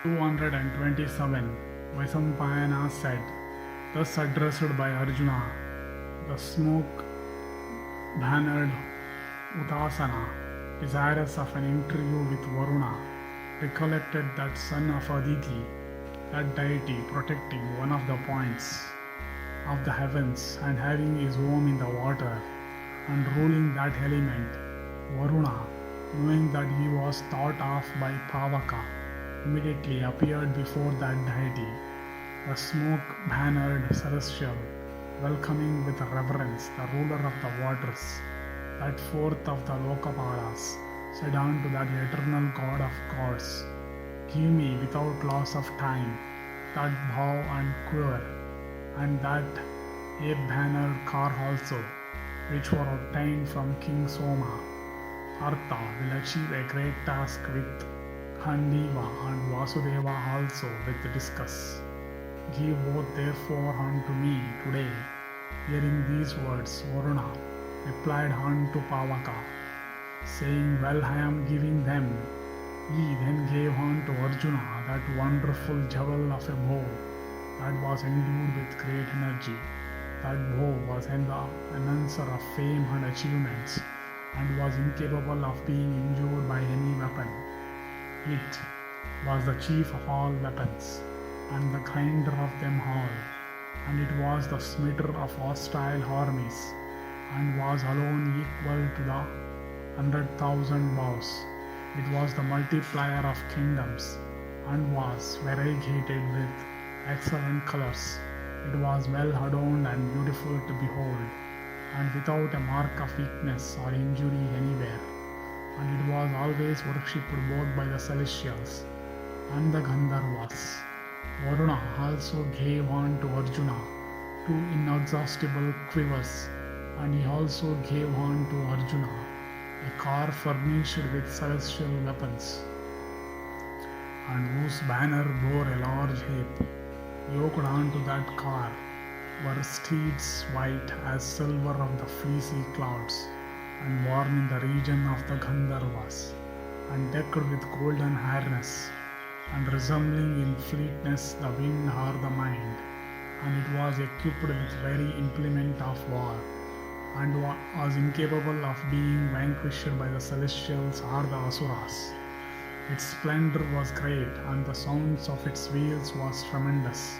227 Vaisampayana said, thus addressed by Arjuna, the smoke-bannered Hutasana, desirous of an interview with Varuna, recollected that son of Aditi, that deity protecting one of the points of the heavens and having his home in the water and ruling that element. Varuna, knowing that he was thought of by Pavaka, immediately appeared before that deity, the smoke-bannered celestial, welcoming with reverence the ruler of the waters, that fourth of the Lokapalas, said unto that eternal God of gods, give me without loss of time that bow and quiver, and that ape-bannered car also, which were obtained from King Soma. Artha will achieve a great task with Khandava and Vasudeva also with discus. Give both therefore unto me today. Hearing these words, Varuna replied unto Pavaka, saying, well, I am giving them. He then gave unto Arjuna that wonderful jewel of a bow that was endued with great energy. That bow was an announcer of fame and achievements, and was incapable of being injured by any weapon. It was the chief of all weapons, and the grinder of them all, and it was the smitter of hostile armies, and was alone equal to the 100,000 bows. It was the multiplier of kingdoms, and was variegated with excellent colors. It was well adorned and beautiful to behold, and without a mark of weakness or injury anywhere. And it was always worshipped both by the celestials and the Gandharvas. Varuna also gave unto Arjuna 2 inexhaustible quivers, and he also gave unto Arjuna a car furnished with celestial weapons, and whose banner bore a large ape. Yoked onto that car were steeds white as silver of the fleecy clouds, and born in the region of the Gandharvas, and decked with golden harness, and resembling in fleetness the wind or the mind. And it was equipped with very implement of war, and was incapable of being vanquished by the celestials or the asuras. Its splendor was great, and the sounds of its wheels was tremendous.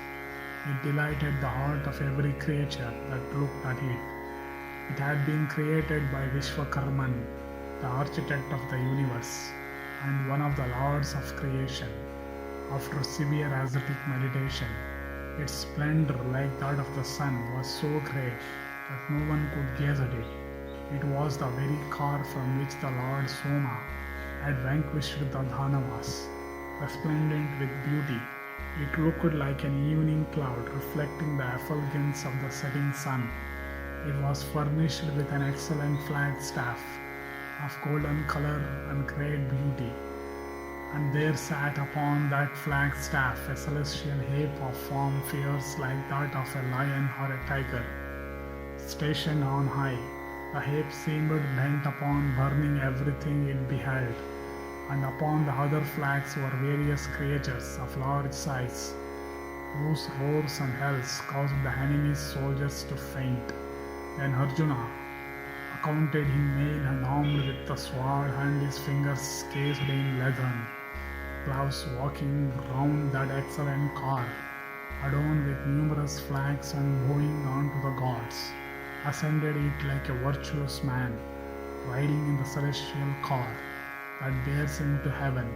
It delighted the heart of every creature that looked at it. It had been created by Vishwakarman, the architect of the universe, and one of the lords of creation. After severe ascetic meditation, its splendor, like that of the sun, was so great that no one could gaze at it. It was the very car from which the Lord Soma had vanquished the Dhanavas. Resplendent with beauty, it looked like an evening cloud reflecting the effulgence of the setting sun. It was furnished with an excellent flagstaff of golden color and great beauty. And there sat upon that flagstaff a celestial ape of form fierce like that of a lion or a tiger. Stationed on high, the ape seemed bent upon burning everything it beheld, and upon the other flags were various creatures of large size, whose roars and yells caused the enemy's soldiers to faint. Then Arjuna accounted him mailed and armed with the sword, and his fingers cased in leathern gloves, walking round that excellent car, adorned with numerous flags, and bowing unto the gods, ascended it like a virtuous man, riding in the celestial car that bears him to heaven,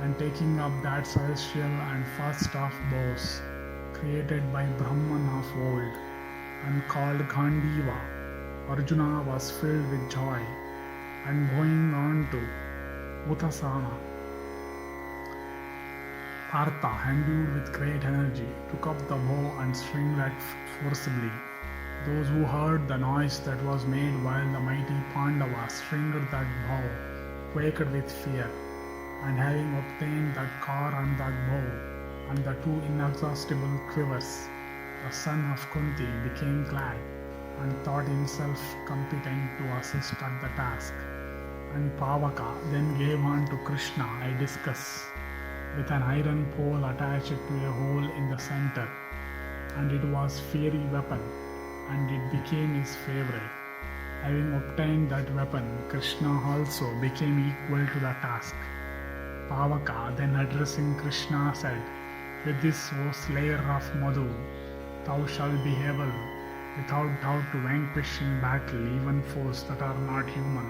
and taking up that celestial and first of bows, created by Brahman of old, and called Khandava. Arjuna was filled with joy, and going on to Hutasana, Partha, endued with great energy, took up the bow and stringed it forcibly. Those who heard the noise that was made while the mighty Pandavas stringed that bow quaked with fear, and having obtained that car and that bow, and the 2 inexhaustible quivers, the son of Kunti became glad, and thought himself competent to assist at the task. And Pavaka then gave unto Krishna a discus, with an iron pole attached to a hole in the center, and it was fiery weapon, and it became his favorite. Having obtained that weapon, Krishna also became equal to the task. Pavaka, then addressing Krishna, said, "With this, O slayer of Madhu, thou shalt be able, without doubt, to vanquish in battle even foes that are not human.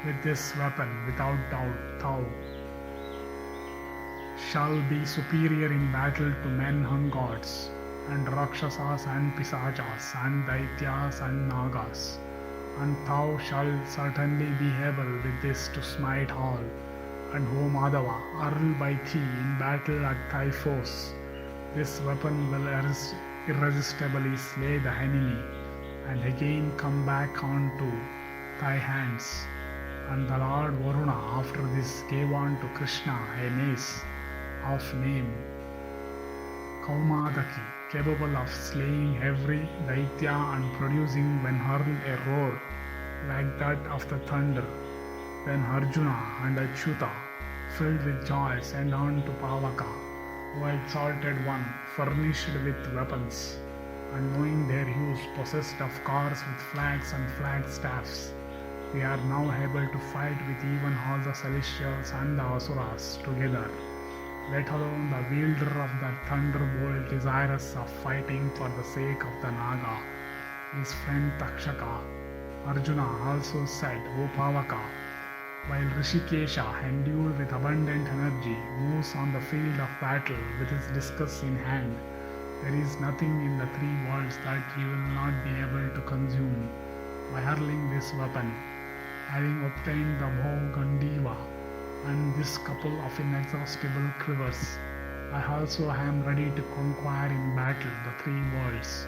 With this weapon, without doubt, thou shall be superior in battle to men and gods, and Rakshasas and Pisachas, and Daityas and Nagas. And thou shalt certainly be able with this to smite all. And O Madhava, hurled by thee in battle at thy foes, this weapon will irresistibly slay the enemy, and again come back onto thy hands." And the Lord Varuna after this gave unto Krishna a mace of name Kaumadaki, capable of slaying every Daitya and producing when hurled a roar like that of the thunder. Then Arjuna and Achyuta, filled with joy, sent on to Pavaka, O exalted one, furnished with weapons, and knowing their use, possessed of cars with flags and flagstaffs. We are now able to fight with even all the celestials and the asuras together, let alone the wielder of the thunderbolt desirous of fighting for the sake of the Naga, his friend Takshaka. Arjuna also said, O Pavaka, while Rishikesha, endued with abundant energy, moves on the field of battle with his discus in hand, there is nothing in the three worlds that he will not be able to consume by hurling this weapon. Having obtained the bow Gandiva and this couple of inexhaustible quivers, I also am ready to conquer in battle the three worlds.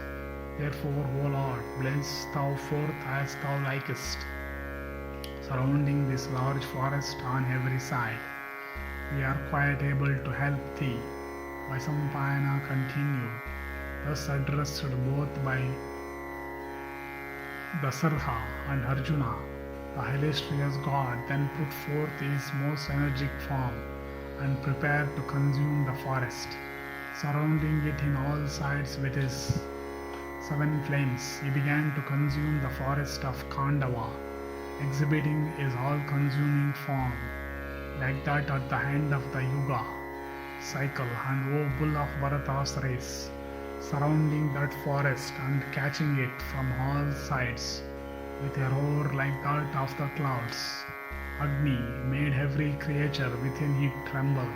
Therefore, O Lord, bless thou forth as thou likest, surrounding this large forest on every side. We are quite able to help thee. Vaisampayana continued, thus addressed both by Dasarha and Arjuna. The illustrious god then put forth his most energetic form and prepared to consume the forest. Surrounding it in all sides with his 7 flames, he began to consume the forest of Khandava, exhibiting his all-consuming form, like that at the end of the Yuga cycle. And O bull of Bharata's race, surrounding that forest and catching it from all sides with a roar like that of the clouds, Agni made every creature within it tremble.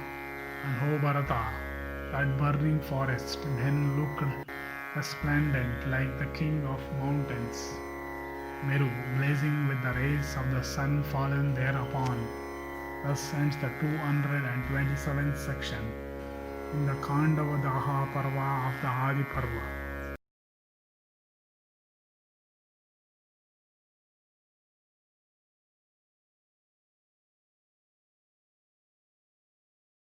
And O Bharata, that burning forest then looked resplendent like the king of mountains, Meru, blazing with the rays of the sun fallen thereupon. Thus ends the 227th section in the Khandava-daha Parva of the Adi Parva.